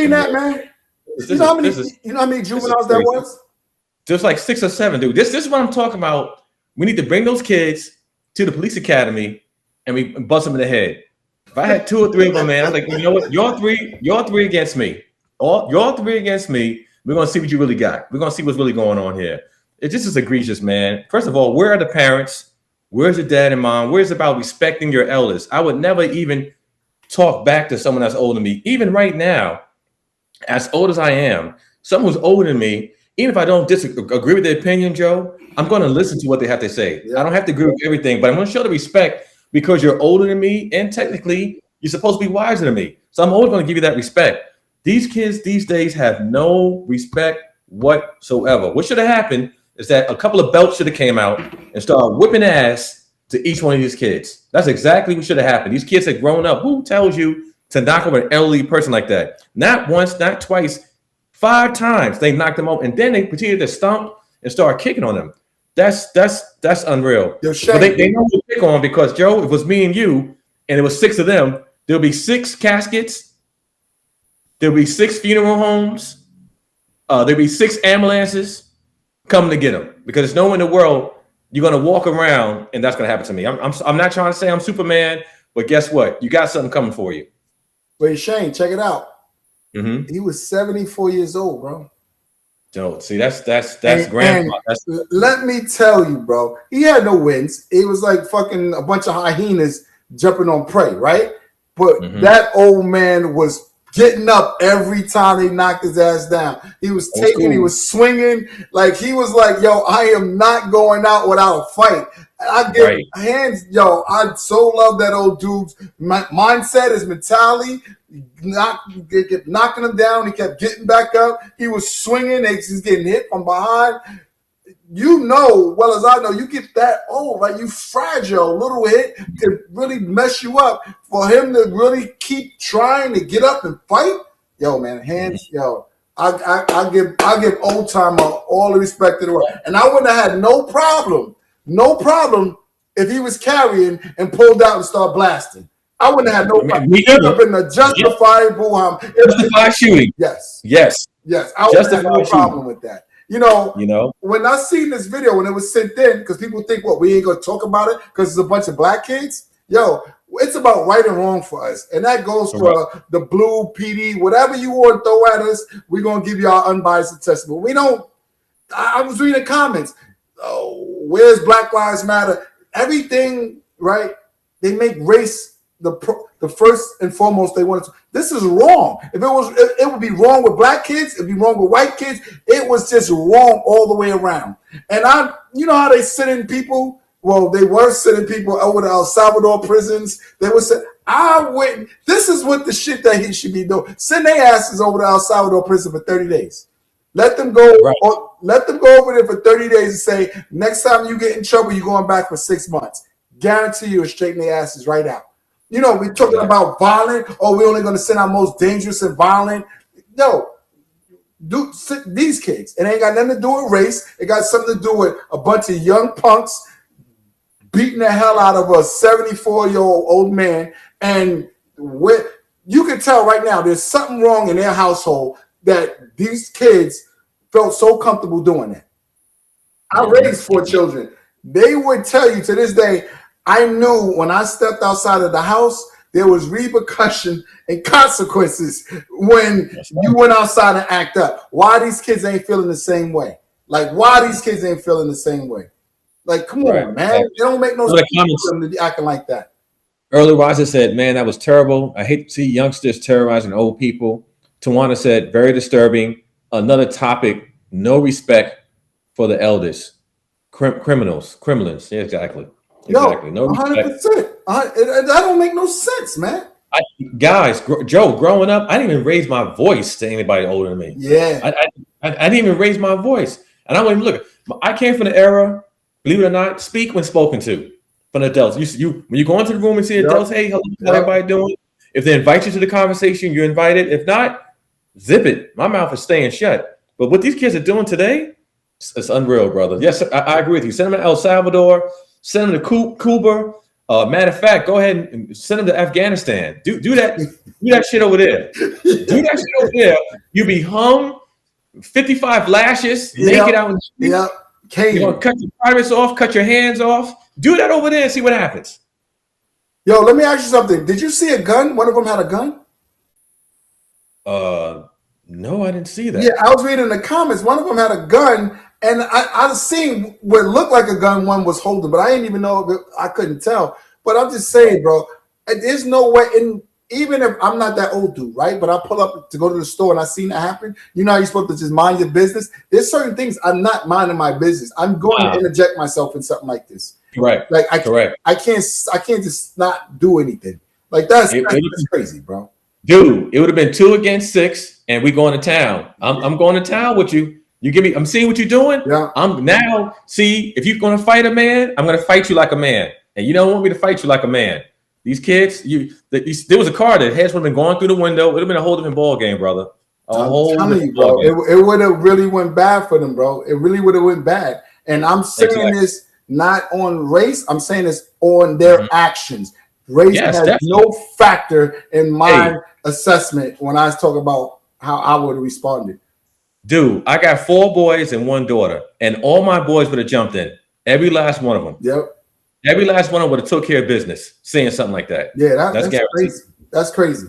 seen that, man. You know how many juveniles that was? There's like 6 or 7, dude. This is what I'm talking about. We need to bring those kids to the police academy and we bust them in the head. If I had 2 or 3 of them, man, I'm like, you know what? You're three against me. You're 3 against me. We're gonna see what you really got. We're gonna see what's really going on here. It just is egregious, man. First of all, where are the parents? Where's your dad and mom? Where's about respecting your elders? I would never even talk back to someone that's older than me. Even right now, as old as I am, someone who's older than me, even if I don't agree with their opinion, Joe, I'm going to listen to what they have to say. Yeah. I don't have to agree with everything, but I'm going to show the respect because you're older than me, and technically, you're supposed to be wiser than me. So I'm always going to give you that respect. These kids these days have no respect whatsoever. What should have happened is that a couple of belts should have came out and started whipping ass to each one of these kids. That's exactly what should have happened. These kids had grown up. Who tells you to knock over an elderly person like that? Not once, not twice, 5 times they knocked them over, and then they proceeded to stomp and start kicking on them. That's unreal. But they know who to pick on because, Joe, if it was me and you, and it was 6 of them, there'll be 6 caskets, there'll be 6 funeral homes, there'll be 6 ambulances coming to get them because there's no one in the world you're going to walk around and that's going to happen to me. I'm not trying to say I'm Superman, but guess what? You got something coming for you. Wait, Shane, check it out. Mm-hmm. He was 74 years old, bro. Joe, see, that's grandpa. Let me tell you, bro. He had no wins. It was like fucking a bunch of hyenas jumping on prey, right? But that old man was getting up every time they knocked his ass down. He was he was swinging. Like, he was like, yo, I am not going out without a fight. I get hands, yo, I so love that old dude's mindset, his mentality. Knocking him down. He kept getting back up. He was swinging. He's getting hit from behind. You know, well as I know, you get that old, right? You fragile. A little hit could really mess you up. For him to really keep trying to get up and fight, yo, man, hands, yo. I give old timer all the respect in the world, and I wouldn't have had no problem if he was carrying and pulled out and started blasting. I wouldn't have had no problem. It would have been a justifiable justified shooting. Yes. I would have no problem with that. You know, when I seen this video when it was sent in, because people think, what, we ain't gonna talk about it because it's a bunch of black kids. Yo, it's about right and wrong for us, and that goes for the blue PD, whatever you want to throw at us. We're gonna give you our unbiased assessment. We don't. I was reading the comments. Oh, where's Black Lives Matter? Everything, right? They make race the first and foremost they wanted to. This is wrong. If it would be wrong with black kids, it'd be wrong with white kids. It was just wrong all the way around. And you know how they sit in people? Well, they were sending people over to El Salvador prisons. They were saying, this is what the shit that he should be doing. Send their asses over to El Salvador prison for 30 days. Let them go. Let them go over there for 30 days and say, next time you get in trouble, you're going back for 6 months. Guarantee you, straighten their asses right out. You know, we're talking about violent. Oh, we're only going to send our most dangerous and violent. No, these kids. It ain't got nothing to do with race. It got something to do with a bunch of young punks beating the hell out of a 74-year-old old man. And you can tell right now there's something wrong in their household that these kids felt so comfortable doing that. I raised 4 children. They would tell you to this day, I knew when I stepped outside of the house, there was repercussion and consequences when you went outside and act up. Why these kids ain't feeling the same way? Like, why these kids ain't feeling the same way? Like, come on, man. It don't make no sense for them to be acting like that. Early Riser said, man, that was terrible. I hate to see youngsters terrorizing old people. Tawana said, very disturbing. Another topic, no respect for the elders. Criminals. Yeah, exactly. Exactly. No, 100%. That don't make no sense, man. Joe, growing up, I didn't even raise my voice to anybody older than me. Yeah. I didn't even raise my voice. And I wouldn't look. I came from the era, believe it or not, speak when spoken to from adults. When you go into the room and see adults, hey, hello, how everybody doing? If they invite you to the conversation, you're invited. If not, zip it. My mouth is staying shut. But what these kids are doing today, it's unreal, brother. Yes, I agree with you. Send them to El Salvador. Send them to Cuba. Matter of fact, go ahead and send them to Afghanistan. Do that shit over there. Do that shit over there. You be hung, 55 lashes, naked out in the street. Yeah. You're gonna cut your privates off, cut your hands off. Do that over there and see what happens. Yo, let me ask you something. Did you see a gun? One of them had a gun? No, I didn't see that. Yeah, I was reading the comments. One of them had a gun, and I seen what looked like a gun one was holding, but I didn't even know if I couldn't tell. But I'm just saying, bro, there's no way. And even if I'm not that old dude, right? But I pull up to go to the store and I seen that happen. You know how you're supposed to just mind your business? There's certain things I'm not minding my business. I'm going to interject myself in something like this. Right. Like I can't just not do anything. Like that's crazy, bro. Dude, it would have been 2 against 6, and we going to town. I'm going to town with you. You give me. I'm seeing what you're doing. Yeah. I'm now see if you're going to fight a man, I'm going to fight you like a man, and you don't want me to fight you like a man. These kids, there was a car that heads would have been going through the window. It would have been a whole different ball game, brother. I'm telling you, bro. It would have really went bad for them, bro. It really would have went bad. And I'm saying this not on race. I'm saying this on their actions. Race has no factor in my assessment when I talk about how I would have responded. Dude, I got 4 boys and 1 daughter, and all my boys would have jumped in. Every last one of them. Yep. Every last one of them would have took care of business, saying something like that. Yeah, that's crazy. That's crazy.